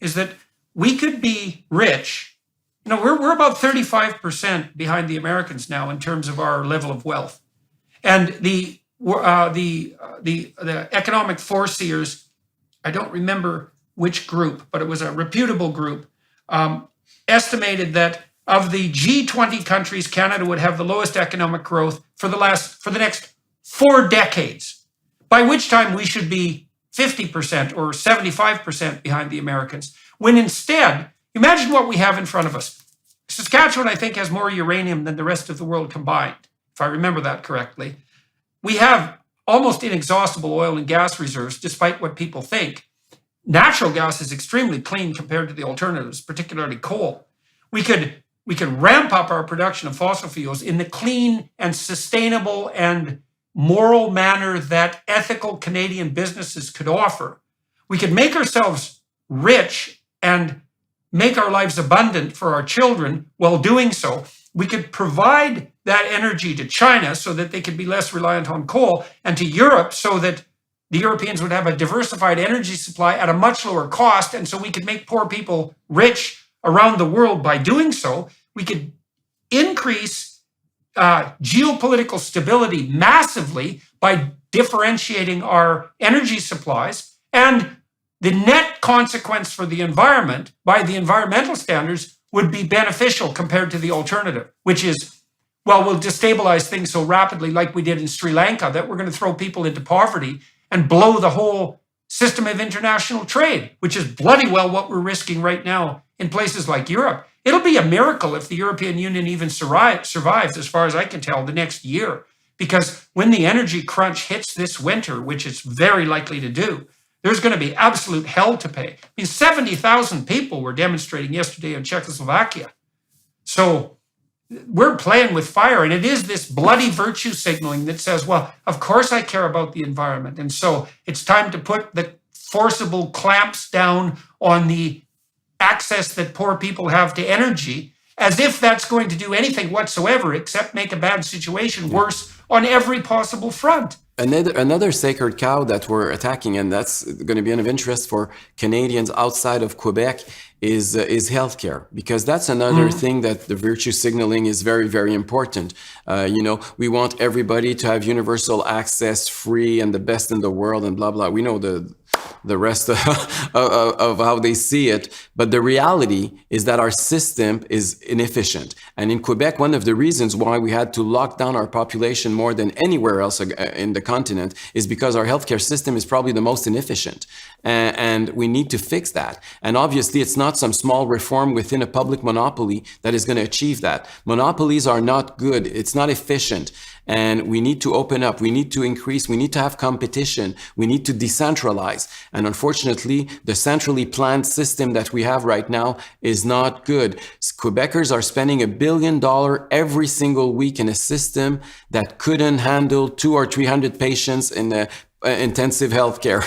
is that we could be rich. We're about 35% behind the Americans now in terms of our level of wealth. And the economic foreseers, I don't remember which group, but it was a reputable group, estimated that of the G20 countries, Canada would have the lowest economic growth for the next 4 decades, by which time we should be 50% or 75% behind the Americans. When instead, imagine what we have in front of us. Saskatchewan, I think, has more uranium than the rest of the world combined, if I remember that correctly. We have almost inexhaustible oil and gas reserves, despite what people think. Natural gas is extremely clean compared to the alternatives, particularly coal. We could ramp up our production of fossil fuels in the clean and sustainable and moral manner that ethical Canadian businesses could offer. We could make ourselves rich and make our lives abundant for our children while doing so. We could provide that energy to China so that they could be less reliant on coal, and to Europe so that the Europeans would have a diversified energy supply at a much lower cost, and so we could make poor people rich around the world by doing so. We could increase geopolitical stability massively by differentiating our energy supplies, and the net consequence for the environment by the environmental standards would be beneficial compared to the alternative, which is, well, we'll destabilize things so rapidly like we did in Sri Lanka that we're going to throw people into poverty and blow the whole system of international trade, which is bloody well what we're risking right now in places like Europe. It'll be a miracle if the European Union even survives, as far as I can tell, the next year. Because when the energy crunch hits this winter, which it's very likely to do, there's going to be absolute hell to pay. I mean, 70,000 people were demonstrating yesterday in Czechoslovakia. So we're playing with fire, and it is this bloody virtue signaling that says, well, of course I care about the environment. And so it's time to put the forcible clamps down on the access that poor people have to energy, as if that's going to do anything whatsoever except make a bad situation worse on every possible front. Another sacred cow that we're attacking, and that's going to be of interest for Canadians outside of Quebec, is healthcare, because that's another thing that the virtue signaling is very, very important. We want everybody to have universal access, free, and the best in the world, and blah blah. We know the rest of how they see it, but the reality is that our system is inefficient. And in Quebec, one of the reasons why we had to lock down our population more than anywhere else in the continent is because our healthcare system is probably the most inefficient, and we need to fix that. And obviously, it's not some small reform within a public monopoly that is going to achieve that. Monopolies are not good. It's not efficient. And we need to open up, we need to increase, we need to have competition, we need to decentralize. And unfortunately, the centrally planned system that we have right now is not good. Quebecers are spending $1 billion every single week in a system that couldn't handle 200 or 300 patients in intensive healthcare.